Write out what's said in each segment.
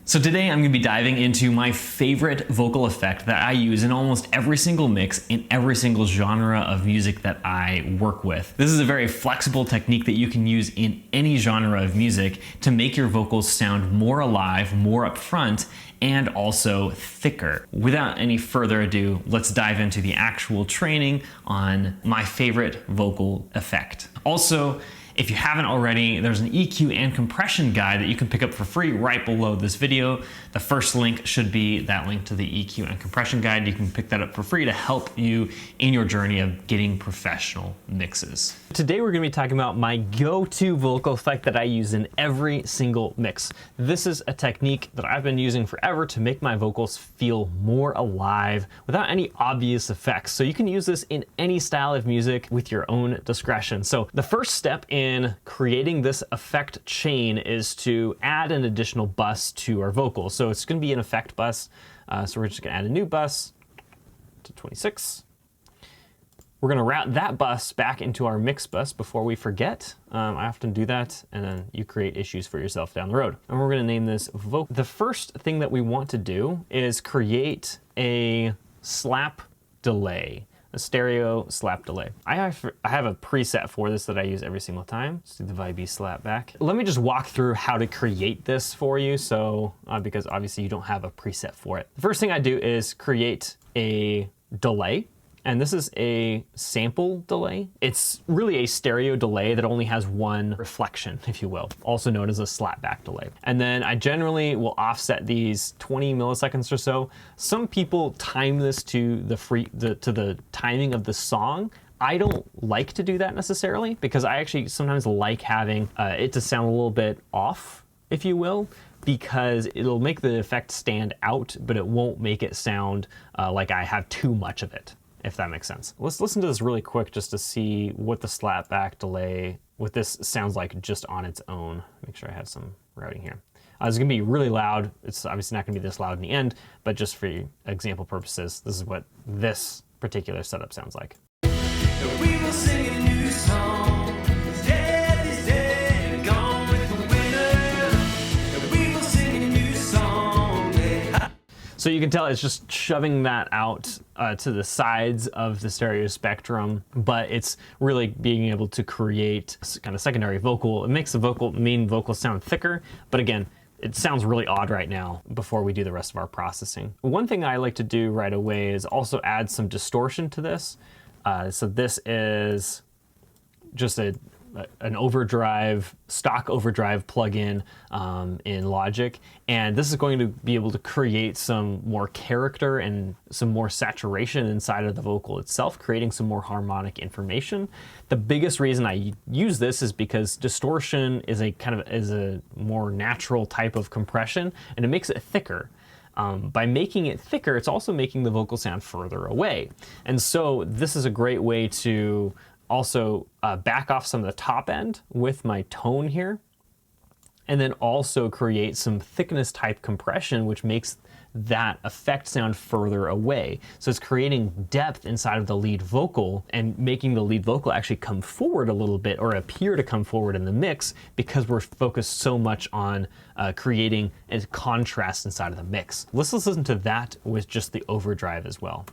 So today I'm going to be diving into my favorite vocal effect that I use in almost every single mix in every single genre of music that I work with. This is a very flexible technique that you can use in any genre of music to make your vocals sound more alive, more upfront, and also thicker. Without any further ado, let's dive into the actual training on my favorite vocal effect. Also, if you haven't already, there's an EQ and compression guide that you can pick up for free right below this video. The first link should be that link to the EQ and compression guide. You can pick that up for free to help you in your journey of getting professional mixes. Today we're going to be talking about my go-to vocal effect that I use in every single mix. This is a technique that I've been using forever to make my vocals feel more alive without any obvious effects. So you can use this in any style of music with your own discretion. So the first step in creating this effect chain is to add an additional bus to our vocals. So it's going to be an effect bus. So we're just going to add a new bus to 26. We're going to route that bus back into our mix bus before we forget. I often do that, and then you create issues for yourself down the road. And we're going to name this vocal. The first thing that we want to do is create a slap delay. A stereo slap delay. I have a preset for this that I use every single time. Let's do the vibey slap back. Let me just walk through how to create this for you, so because obviously you don't have a preset for it. The first thing I do is create a delay, and this is a sample delay. It's really a stereo delay that only has one reflection, if you will, also known as a slapback delay. And then I generally will offset these 20 milliseconds or so. Some people time this to the timing of the song. I don't like to do that necessarily because I actually sometimes like having it to sound a little bit off, if you will, because it'll make the effect stand out, but it won't make it sound like I have too much of it, if that makes sense. Let's listen to this really quick just to see what the slapback delay with this sounds like just on its own. Make sure I have some routing here. It's gonna be really loud. It's obviously not gonna be this loud in the end, but just for example purposes, this is what this particular setup sounds like. We will sing a new song. So you can tell it's just shoving that out to the sides of the stereo spectrum, but it's really being able to create kind of secondary vocal. It makes the main vocal sound thicker, but again, it sounds really odd right now before we do the rest of our processing. One thing I like to do right away is also add some distortion to this. So this is just an overdrive, stock overdrive plugin in Logic. And this is going to be able to create some more character and some more saturation inside of the vocal itself, creating some more harmonic information. The biggest reason I use this is because distortion is a more natural type of compression, and it makes it thicker. By making it thicker, it's also making the vocal sound further away. And so this is a great way to also back off some of the top end with my tone here, and then also create some thickness type compression, which makes that effect sound further away. So it's creating depth inside of the lead vocal and making the lead vocal actually come forward a little bit or appear to come forward in the mix because we're focused so much on creating a contrast inside of the mix. Let's listen to that with just the overdrive as well.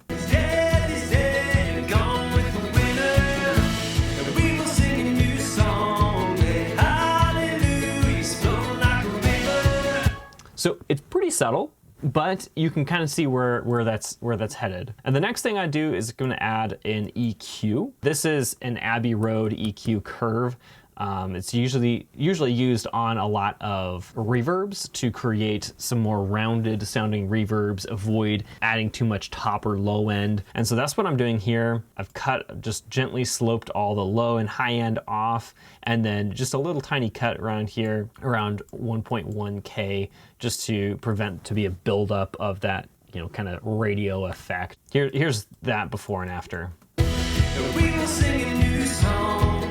So it's pretty subtle, but you can kind of see where that's headed. And the next thing I do is going to add an EQ. This is an Abbey Road EQ curve. It's usually used on a lot of reverbs to create some more rounded sounding reverbs, avoid adding too much top or low end. And so that's what I'm doing here. I've just gently sloped all the low and high end off, and then just a little tiny cut around here, around 1.1K, just to prevent to be a buildup of that, kind of radio effect. Here's that before and after. We will sing a new song.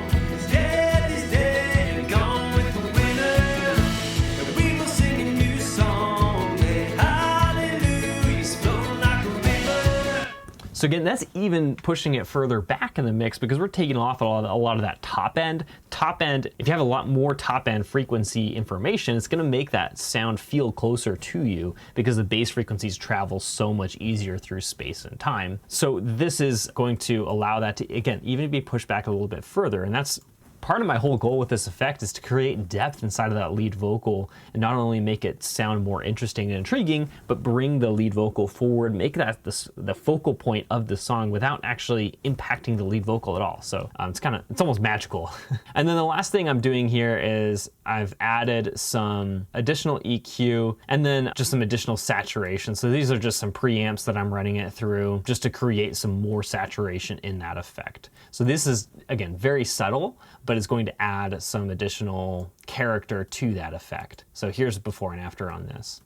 So again, that's even pushing it further back in the mix because we're taking off a lot of that top end. Top end, if you have a lot more top end frequency information, it's gonna make that sound feel closer to you because the bass frequencies travel so much easier through space and time. So this is going to allow that to, again, even be pushed back a little bit further. And that's part of my whole goal with this effect, is to create depth inside of that lead vocal and not only make it sound more interesting and intriguing, but bring the lead vocal forward, make that the focal point of the song without actually impacting the lead vocal at all. So it's almost magical. And then the last thing I'm doing here is I've added some additional EQ and then just some additional saturation. So these are just some preamps that I'm running it through just to create some more saturation in that effect. So this is, again, very subtle, but it's going to add some additional character to that effect. So here's before and after on this.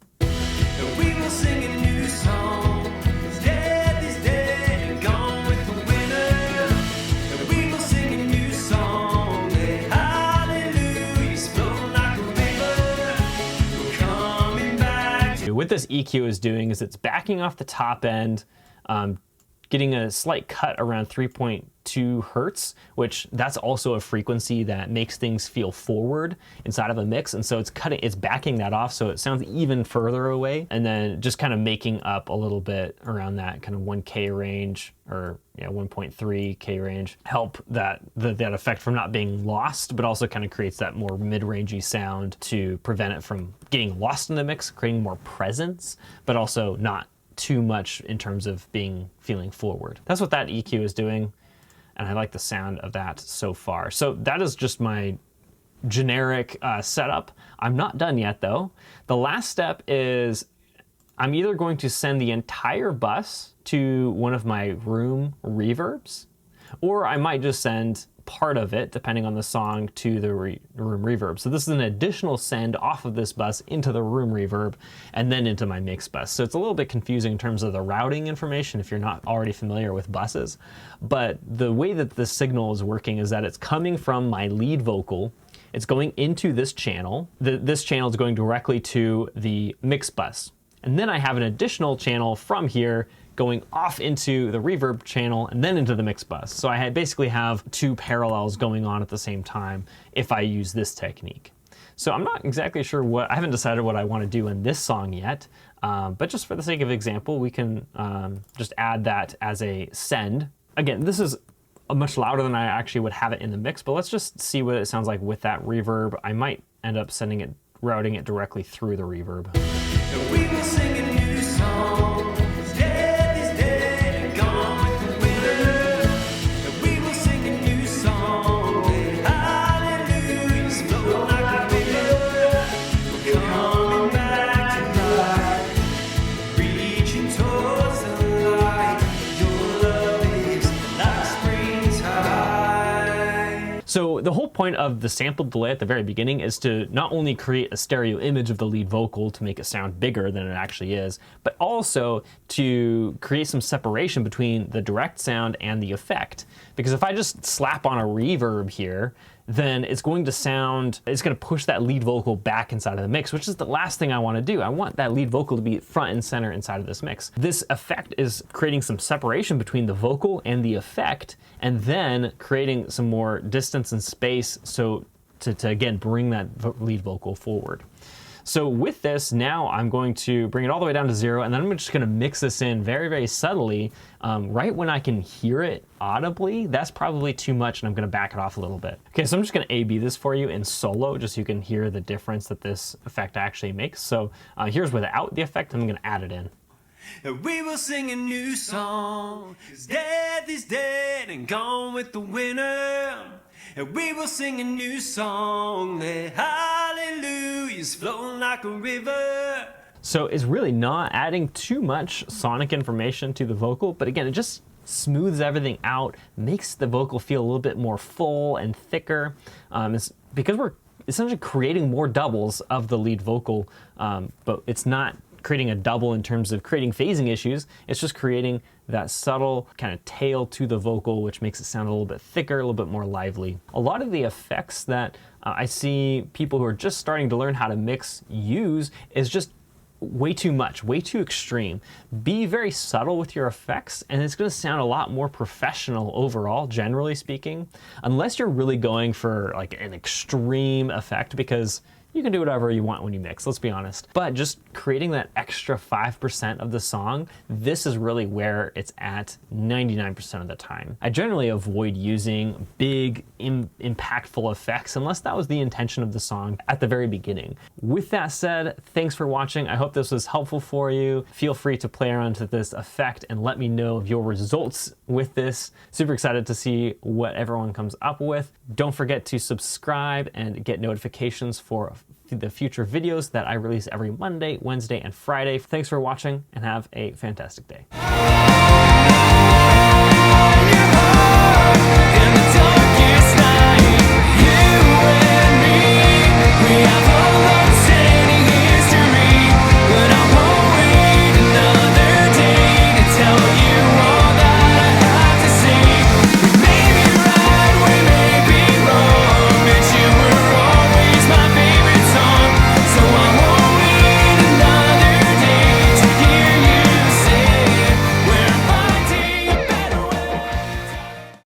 We will sing a new song. It's dead, it's dead, and gone with the winner. We will sing a new song. Hallelujah, it's flowing like a river. We're coming back. What this EQ is doing is it's backing off the top end, getting a slight cut around 3.2 hertz, which that's also a frequency that makes things feel forward inside of a mix. And so it's backing that off so it sounds even further away, and then just kind of making up a little bit around that kind of 1K range, or 1.3K range, help that effect from not being lost, but also kind of creates that more mid-rangey sound to prevent it from getting lost in the mix, creating more presence, but also not too much in terms of feeling forward. That's what that EQ is doing, and I like the sound of that so far. So that is just my generic setup. I'm not done yet though. The last step is I'm either going to send the entire bus to one of my room reverbs, or I might just send part of it, depending on the song, to the room reverb. So this is an additional send off of this bus into the room reverb and then into my mix bus. So it's a little bit confusing in terms of the routing information if you're not already familiar with buses. But the way that the signal is working is that it's coming from my lead vocal. It's going into this channel. This channel is going directly to the mix bus. And then I have an additional channel from here going off into the reverb channel and then into the mix bus. So I basically have two parallels going on at the same time if I use this technique. So I'm not exactly sure I haven't decided what I want to do in this song yet, but just for the sake of example, we can just add that as a send. Again, this is much louder than I actually would have it in the mix, but let's just see what it sounds like with that reverb. I might end up routing it directly through the reverb. We will sing a new song. So the whole point of the sample delay at the very beginning is to not only create a stereo image of the lead vocal to make it sound bigger than it actually is, but also to create some separation between the direct sound and the effect. Because if I just slap on a reverb here, then it's going to push that lead vocal back inside of the mix, which is the last thing I want to do. I want that lead vocal to be front and center inside of this mix. This effect is creating some separation between the vocal and the effect, and then creating some more distance and space so to again bring that lead vocal forward. So with this, now I'm going to bring it all the way down to 0, and then I'm just going to mix this in very, very subtly. Right when I can hear it audibly, that's probably too much, and I'm going to back it off a little bit. Okay, so I'm just going to A/B this for you in solo, just so you can hear the difference that this effect actually makes. So here's without the effect, I'm going to add it in. We will sing a new song. Death is dead and gone with the winner. And we will sing a new song. Hallelujah's flowing like a river. So it's really not adding too much sonic information to the vocal, but again, it just smooths everything out, makes the vocal feel a little bit more full and thicker. It's because we're essentially creating more doubles of the lead vocal, but it's not creating a double in terms of creating phasing issues. It's just creating that subtle kind of tail to the vocal, which makes it sound a little bit thicker, a little bit more lively. A lot of the effects that I see people who are just starting to learn how to mix use is just way too much, way too extreme. Be very subtle with your effects, and it's gonna sound a lot more professional overall, generally speaking, unless you're really going for like an extreme effect, because you can do whatever you want when you mix, let's be honest. But just creating that extra 5% of the song, this is really where it's at 99% of the time. I generally avoid using big, impactful effects unless that was the intention of the song at the very beginning. With that said, thanks for watching. I hope this was helpful for you. Feel free to play around with this effect and let me know of your results with this. Super excited to see what everyone comes up with. Don't forget to subscribe and get notifications for the future videos that I release every Monday, Wednesday, and Friday. Thanks for watching and have a fantastic day.